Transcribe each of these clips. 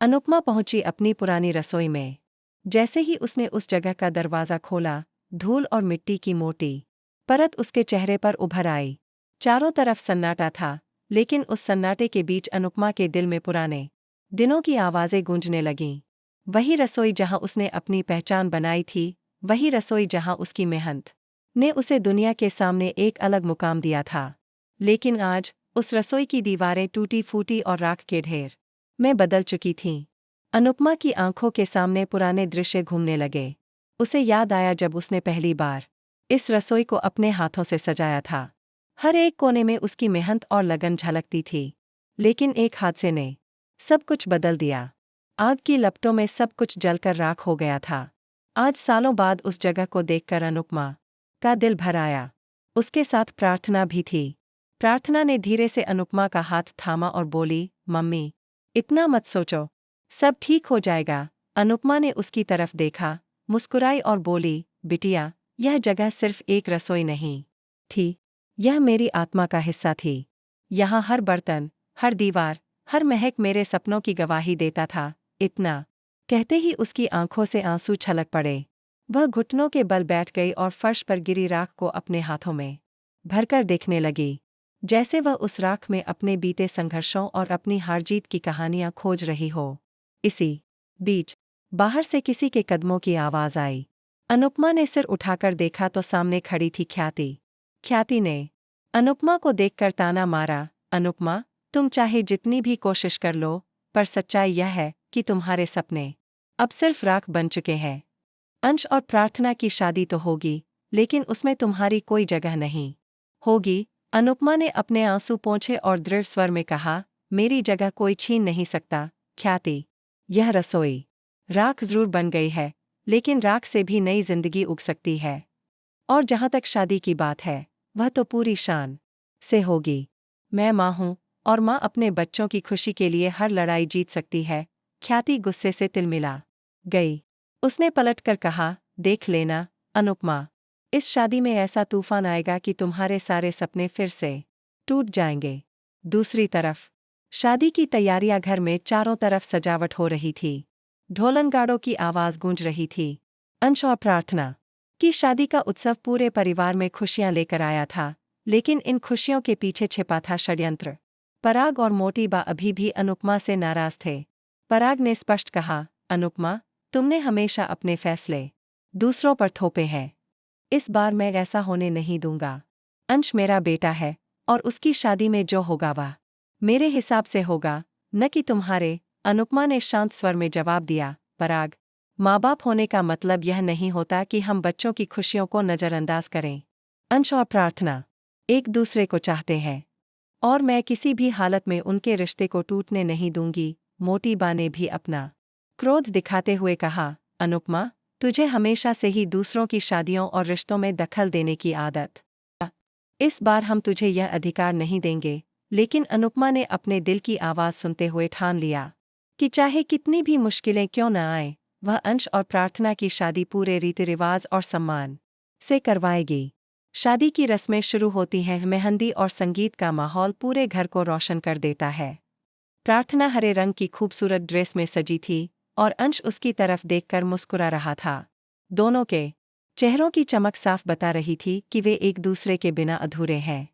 अनुपमा पहुंची अपनी पुरानी रसोई में। जैसे ही उसने उस जगह का दरवाज़ा खोला, धूल और मिट्टी की मोटी परत उसके चेहरे पर उभर आई। चारों तरफ सन्नाटा था, लेकिन उस सन्नाटे के बीच अनुपमा के दिल में पुराने दिनों की आवाज़ें गूंजने लगीं। वही रसोई जहां उसने अपनी पहचान बनाई थी, वही रसोई जहां उसकी मेहनत ने उसे दुनिया के सामने एक अलग मुकाम दिया था। लेकिन आज उस रसोई की दीवारें टूटी फूटी और राख के ढेर में बदल चुकी थीं। अनुपमा की आंखों के सामने पुराने दृश्य घूमने लगे। उसे याद आया जब उसने पहली बार इस रसोई को अपने हाथों से सजाया था। हर एक कोने में उसकी मेहनत और लगन झलकती थी। लेकिन एक हादसे ने सब कुछ बदल दिया। आग की लपटों में सब कुछ जलकर राख हो गया था। आज सालों बाद उस जगह को देखकर अनुपमा का दिल भर आया। उसके साथ प्रार्थना भी थी। प्रार्थना ने धीरे से अनुपमा का हाथ थामा और बोली, मम्मी, इतना मत सोचो, सब ठीक हो जाएगा। अनुपमा ने उसकी तरफ देखा, मुस्कुराई और बोली, बिटिया, यह जगह सिर्फ एक रसोई नहीं थी, यह मेरी आत्मा का हिस्सा थी। यहाँ हर बर्तन, हर दीवार, हर महक मेरे सपनों की गवाही देता था। इतना कहते ही उसकी आंखों से आंसू छलक पड़े। वह घुटनों के बल बैठ गई और फर्श पर गिरी राख को अपने हाथों में भरकर देखने लगी, जैसे वह उस राख में अपने बीते संघर्षों और अपनी हार-जीत की कहानियां खोज रही हो। इसी बीच बाहर से किसी के कदमों की आवाज आई। अनुपमा ने सिर उठाकर देखा तो सामने खड़ी थी ख्याति। ख्याति ने अनुपमा को देखकर ताना मारा, अनुपमा, तुम चाहे जितनी भी कोशिश कर लो, पर सच्चाई यह है कि तुम्हारे सपने अब सिर्फ राख बन चुके हैं। अंश और प्रार्थना की शादी तो होगी, लेकिन उसमें तुम्हारी कोई जगह नहीं होगी। अनुपमा ने अपने आंसू पोंछे और दृढ़ स्वर में कहा, मेरी जगह कोई छीन नहीं सकता। ख्याति, यह रसोई राख जरूर बन गई है, लेकिन राख से भी नई जिंदगी उग सकती है। और जहां तक शादी की बात है, वह तो पूरी शान से होगी। मैं माँ हूँ, और माँ अपने बच्चों की खुशी के लिए हर लड़ाई जीत सकती है। ख्याति गुस्से से तिलमिला गई। उसने पलटकर कहा, देख लेना, अनुपमा, इस शादी में ऐसा तूफान आएगा कि तुम्हारे सारे सपने फिर से टूट जाएंगे। दूसरी तरफ शादी की तैयारियां घर में चारों तरफ सजावट हो रही थी। ढोलनगाड़ों की आवाज गूंज रही थी। अंश और प्रार्थना की शादी का उत्सव पूरे परिवार में खुशियां लेकर आया था, लेकिन इन खुशियों के पीछे छिपा था षड्यंत्र। पराग और मोटी बा अभी भी अनुपमा से नाराज थे। पराग ने स्पष्ट कहा, अनुपमा, तुमने हमेशा अपने फैसले दूसरों पर थोपे हैं। इस बार मैं ऐसा होने नहीं दूंगा। अंश मेरा बेटा है, और उसकी शादी में जो होगा वह मेरे हिसाब से होगा, न कि तुम्हारे। अनुपमा ने शांत स्वर में जवाब दिया, पराग, माँ बाप होने का मतलब यह नहीं होता कि हम बच्चों की खुशियों को नज़रअंदाज करें। अंश और प्रार्थना एक दूसरे को चाहते हैं, और मैं किसी भी हालत में उनके रिश्ते को टूटने नहीं दूंगी। मोटी बा ने भी अपना क्रोध दिखाते हुए कहा, अनुपमा, तुझे हमेशा से ही दूसरों की शादियों और रिश्तों में दखल देने की आदत। इस बार हम तुझे यह अधिकार नहीं देंगे। लेकिन अनुपमा ने अपने दिल की आवाज़ सुनते हुए ठान लिया कि चाहे कितनी भी मुश्किलें क्यों न आए, वह अंश और प्रार्थना की शादी पूरे रीति रिवाज और सम्मान से करवाएगी। शादी की रस्में शुरू होती हैं। मेहंदी और संगीत का माहौल पूरे घर को रोशन कर देता है। प्रार्थना हरे रंग की खूबसूरत ड्रेस में सजी थी, और अंश उसकी तरफ देखकर मुस्कुरा रहा था। दोनों के चेहरों की चमक साफ बता रही थी कि वे एक दूसरे के बिना अधूरे हैं।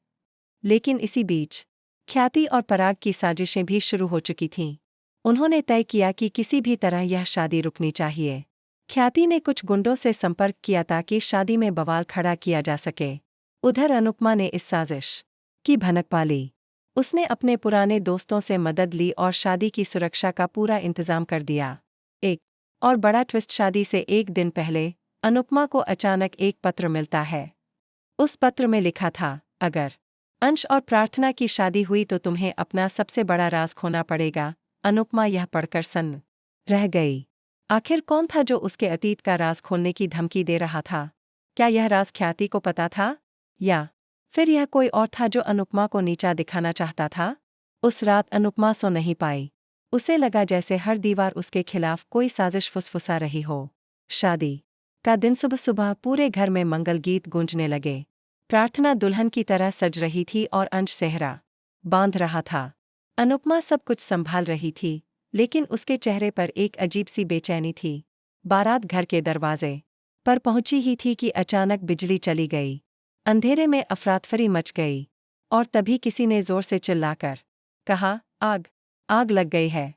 लेकिन इसी बीच ख्याति और पराग की साजिशें भी शुरू हो चुकी थीं। उन्होंने तय किया कि किसी भी तरह यह शादी रुकनी चाहिए। ख्याति ने कुछ गुंडों से संपर्क किया ताकि शादी में बवाल खड़ा किया जा सके। उधर अनुपमा ने इस साजिश की भनक पाली। उसने अपने पुराने दोस्तों से मदद ली और शादी की सुरक्षा का पूरा इंतजाम कर दिया। एक और बड़ा ट्विस्ट, शादी से एक दिन पहले अनुपमा को अचानक एक पत्र मिलता है। उस पत्र में लिखा था, अगर अंश और प्रार्थना की शादी हुई तो तुम्हें अपना सबसे बड़ा राज खोना पड़ेगा। अनुपमा यह पढ़कर सन्न रह गई। आखिर कौन था जो उसके अतीत का राज खोलने की धमकी दे रहा था? क्या यह राज ख्याति को पता था, या फिर यह कोई और था जो अनुपमा को नीचा दिखाना चाहता था? उस रात अनुपमा सो नहीं पाई। उसे लगा जैसे हर दीवार उसके खिलाफ कोई साजिश फुसफुसा रही हो। शादी का दिन सुबह सुबह पूरे घर में मंगल गीत गूंजने लगे। प्रार्थना दुल्हन की तरह सज रही थी और अंश सेहरा बांध रहा था। अनुपमा सब कुछ संभाल रही थी, लेकिन उसके चेहरे पर एक अजीब सी बेचैनी थी। बारात घर के दरवाजे पर पहुंची ही थी कि अचानक बिजली चली गई। अंधेरे में अफरातफरी मच गई और तभी किसी ने जोर से चिल्लाकर कहा, आग, आग लग गई है।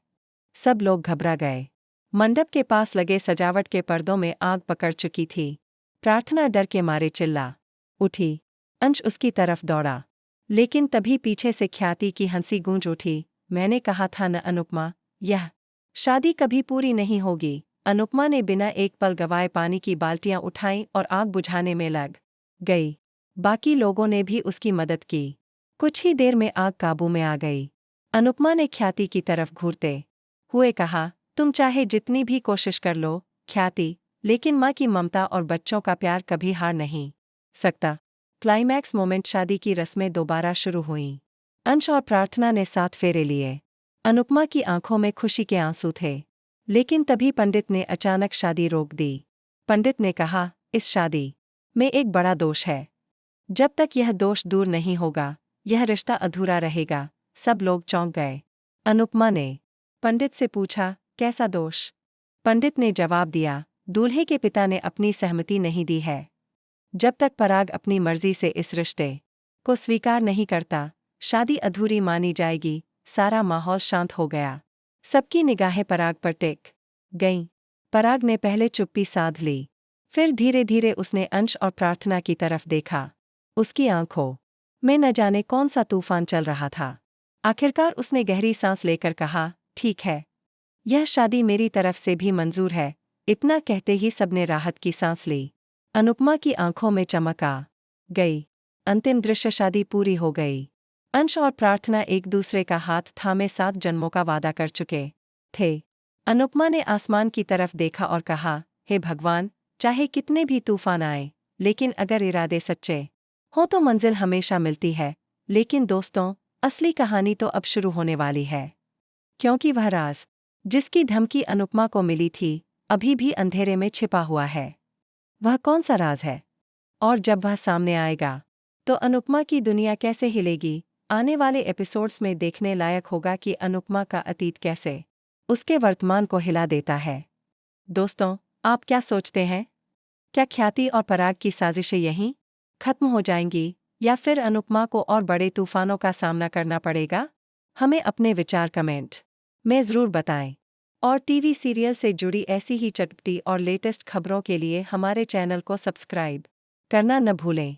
सब लोग घबरा गए। मंडप के पास लगे सजावट के पर्दों में आग पकड़ चुकी थी। प्रार्थना डर के मारे चिल्ला उठी। अंश उसकी तरफ दौड़ा, लेकिन तभी पीछे से ख्याति की हंसी गूंज उठी। मैंने कहा था न अनुपमा, यह शादी कभी पूरी नहीं होगी। अनुपमा ने बिना एक पल गवाए पानी की बाल्टियां उठाईं और आग बुझाने में लग गई। बाकी लोगों ने भी उसकी मदद की। कुछ ही देर में आग काबू में आ गई। अनुपमा ने ख्याति की तरफ घूरते हुए कहा, तुम चाहे जितनी भी कोशिश कर लो ख्याति, लेकिन माँ की ममता और बच्चों का प्यार कभी हार नहीं सकता। क्लाइमैक्स मोमेंट शादी की रस्में दोबारा शुरू हुईं। अंश और प्रार्थना ने 7 फेरे लिए। अनुपमा की आंखों में खुशी के आंसू थे। लेकिन तभी पंडित ने अचानक शादी रोक दी। पंडित ने कहा, इस शादी में एक बड़ा दोष है। जब तक यह दोष दूर नहीं होगा, यह रिश्ता अधूरा रहेगा। सब लोग चौंक गए। अनुपमा ने पंडित से पूछा, कैसा दोष? पंडित ने जवाब दिया, दूल्हे के पिता ने अपनी सहमति नहीं दी है। जब तक पराग अपनी मर्जी से इस रिश्ते को स्वीकार नहीं करता, शादी अधूरी मानी जाएगी। सारा माहौल शांत हो गया। सबकी निगाहें पराग पर टिक गईं। पराग ने पहले चुप्पी साध ली, फिर धीरे धीरे उसने अंश और प्रार्थना की तरफ देखा। उसकी आंखों में न जाने कौन सा तूफान चल रहा था। आखिरकार उसने गहरी सांस लेकर कहा, ठीक है, यह शादी मेरी तरफ से भी मंजूर है। इतना कहते ही सबने राहत की सांस ली। अनुपमा की आंखों में चमक आ गई। अंतिम दृश्य, शादी पूरी हो गई। अंश और प्रार्थना एक दूसरे का हाथ थामे 7 जन्मों का वादा कर चुके थे। अनुपमा ने आसमान की तरफ देखा और कहा, हे भगवान, चाहे कितने भी तूफान आए, लेकिन अगर इरादे सच्चे हो तो मंजिल हमेशा मिलती है। लेकिन दोस्तों, असली कहानी तो अब शुरू होने वाली है, क्योंकि वह राज जिसकी धमकी अनुपमा को मिली थी, अभी भी अंधेरे में छिपा हुआ है। वह कौन सा राज है? और जब वह सामने आएगा, तो अनुपमा की दुनिया कैसे हिलेगी? आने वाले एपिसोड्स में देखने लायक होगा कि अनुपमा का अतीत कैसे उसके वर्तमान को हिला देता है। दोस्तों, आप क्या सोचते हैं? क्या ख्याति और पराग की साजिशें यहीं खत्म हो जाएंगी, या फिर अनुपमा को और बड़े तूफानों का सामना करना पड़ेगा? हमें अपने विचार कमेंट में ज़रूर बताएं। और टीवी सीरियल से जुड़ी ऐसी ही चटपटी और लेटेस्ट खबरों के लिए हमारे चैनल को सब्सक्राइब करना न भूलें।